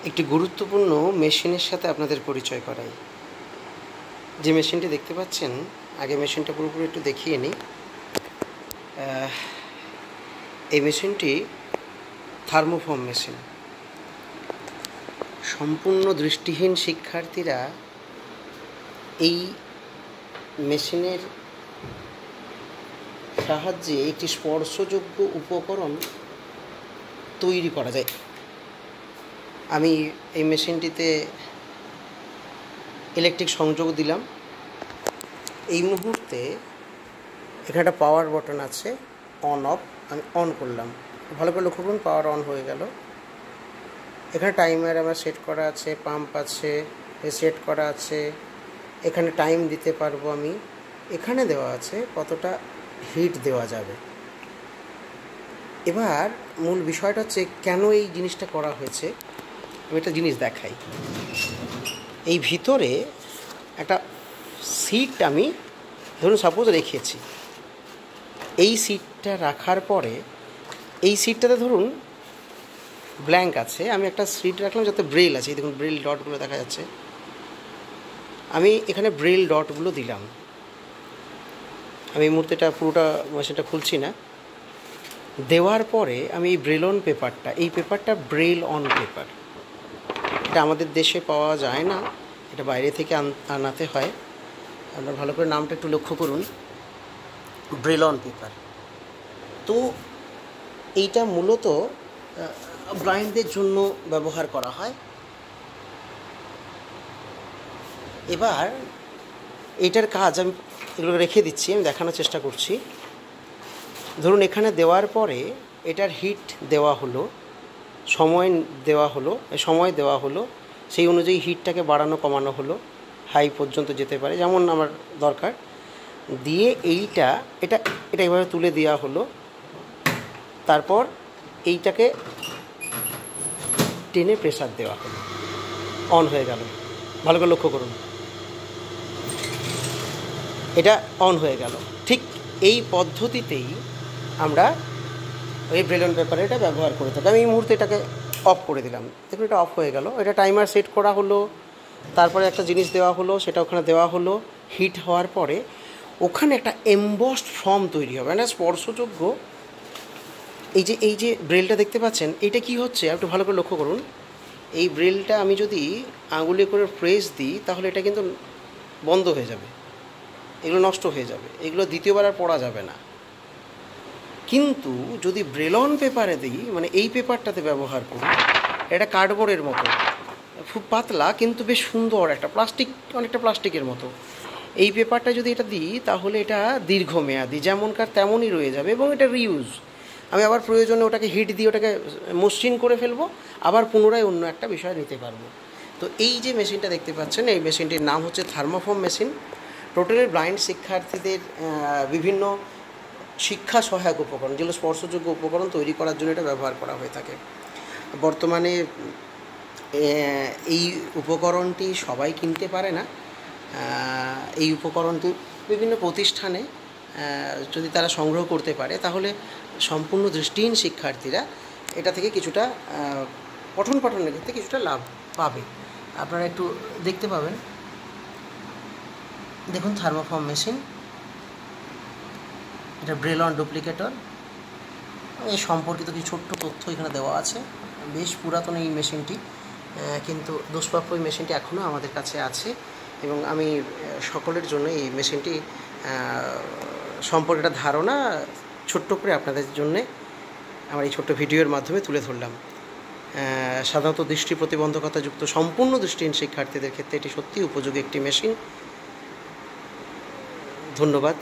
একটি গুরুত্বপূর্ণ মেশিনের সাথে আপনাদের পরিচয় করাই। যে মেশিনটি দেখতে পাচ্ছেন, আগে মেশিনটা পুরোপুরি একটু দেখিয়ে নিই। এই মেশিনটি থার্মোফর্ম মেশিন। সম্পূর্ণ দৃষ্টিহীন শিক্ষার্থীরা এই মেশিনের সাহায্যে একটি স্পর্শযোগ্য উপকরণ তৈরি করা যায়। আমি এই মেশিনটিতে ইলেকট্রিক সংযোগ দিলাম। এই মুহূর্তে এখানে একটা পাওয়ার বাটন আছে, অন অফ। আমি অন করলাম, ভালো করে লক্ষ্য করুন, পাওয়ার অন হয়ে গেল। এখানে টাইমার আমার সেট করা আছে, পাম্প আছে সেট করা আছে, এখানে টাইম দিতে পারবো আমি। এখানে দেওয়া আছে কতটা হিট দেওয়া যাবে। এবার মূল বিষয়টা হচ্ছে কেন এই জিনিসটা করা হয়েছে। আমি একটা জিনিস দেখাই। এই ভিতরে একটা সিট আমি ধরুন সাপোজ রেখেছি। এই সিটটা রাখার পরে এই সিটটাতে ধরুন ব্ল্যাঙ্ক আছে, আমি একটা সিট রাখলাম যাতে ব্রেল আছে। এই দেখুন ব্রেল ডটগুলো দেখা যাচ্ছে। আমি এখানে ব্রেল ডটগুলো দিলাম। আমি এই মুহূর্তেটা পুরোটা মেশিনটা খুলছি না। দেওয়ার পরে আমি এই ব্রেল অন পেপারটা, এই পেপারটা ব্রেল অন পেপার, এটা আমাদের দেশে পাওয়া যায় না, এটা বাইরে থেকে আনাতে হয়। আপনারা ভালো করে নামটা একটু লক্ষ্য করুন, ব্রেল অন পেপার। তো এইটা মূলত ব্লাইন্ডদের জন্য ব্যবহার করা হয়। এবার এইটার কাজ আমি এগুলো রেখে দিচ্ছি, আমি দেখানোর চেষ্টা করছি। ধরুন এখানে দেওয়ার পরে এটার হিট দেওয়া হলো, সময় দেওয়া হলো, সেই অনুযায়ী হিটটাকে বাড়ানো কমানো হলো, হাই পর্যন্ত যেতে পারে যেমন আমার দরকার। দিয়ে এটা এইভাবে তুলে দেওয়া হলো। তারপর এইটাকে টেনে প্রেসার দেওয়া হলো, অন হয়ে গেল। ভালো করে লক্ষ্য করুন, এটা অন হয়ে গেল। ঠিক এই পদ্ধতিতেই আমরা এই ব্রেল অন পেপারে এটা ব্যবহার করে থাকি। আমি এই মুহূর্তে এটাকে অফ করে দিলাম, দেখুন এটা অফ হয়ে গেল। এটা টাইমার সেট করা হলো, তারপরে একটা জিনিস দেওয়া হলো, সেটা ওখানে দেওয়া হলো। হিট হওয়ার পরে ওখানে একটা এমবসড ফর্ম তৈরি হবে, মানে স্পর্শযোগ্য। এই যে ব্রেলটা দেখতে পাচ্ছেন, এইটা কি হচ্ছে একটু ভালো করে লক্ষ্য করুন। এই ব্রেলটা আমি যদি আঙুলে করে প্রেস দিই তাহলে এটা কিন্তু বন্ধ হয়ে যাবে, এগুলো নষ্ট হয়ে যাবে, এগুলো দ্বিতীয়বার আর পড়া যাবে না। কিন্তু যদি ব্রেল অন পেপারে দিই, মানে এই পেপারটাতে ব্যবহার করি, এটা কার্ডবোর্ডের মতো, খুব পাতলা কিন্তু বেশ সুন্দর, একটা অনেকটা প্লাস্টিকের মতো। এই পেপারটা যদি এটা দিই তাহলে এটা দীর্ঘমেয়াদী, যেমনকার তেমনই রয়ে যাবে এবং এটা রিউজ। আমি আবার প্রয়োজনে ওটাকে হিট দিয়ে ওটাকে মসৃণ করে ফেলবো, আবার পুনরায় অন্য একটা বিষয় নিতে পারবো। তো এই যে মেশিনটা দেখতে পাচ্ছেন, এই মেশিনটির নাম হচ্ছে থার্মোফর্ম মেশিন। টোটালি ব্লাইন্ড শিক্ষার্থীদের বিভিন্ন শিক্ষা সহায়ক উপকরণ, যেগুলো স্পর্শযোগ্য উপকরণ তৈরি করার জন্য এটা ব্যবহার করা হয়ে থাকে। বর্তমানে এই উপকরণটি সবাই কিনতে পারে না। এই উপকরণটি বিভিন্ন প্রতিষ্ঠানে যদি তারা সংগ্রহ করতে পারে তাহলে সম্পূর্ণ দৃষ্টিহীন শিক্ষার্থীরা এটা থেকে কিছুটা পঠন পাঠনের ক্ষেত্রে কিছুটা লাভ পাবে। আপনারা একটু দেখতে পাবেন, দেখুন থার্মোফর্ম মেশিন, এটা ব্রেল অন ডুপ্লিকেটর। এই সম্পর্কিত কিছু ছোট্ট তথ্য এখানে দেওয়া আছে। বেশ পুরাতন এই মেশিনটি, কিন্তু দুষ্প্রাপ্য এই মেশিনটি এখনও আমাদের কাছে আছে এবং আমি সকলের জন্য এই মেশিনটি সম্পর্কে একটা ধারণা ছোট্ট করে আপনাদের জন্যে আমার এই ছোট্ট ভিডিওর মাধ্যমে তুলে ধরলাম। সাধারণত দৃষ্টি প্রতিবন্ধকতাযুক্ত সম্পূর্ণ দৃষ্টিহীন শিক্ষার্থীদের ক্ষেত্রে এটি সত্যিই উপযোগী একটি মেশিন। ধন্যবাদ।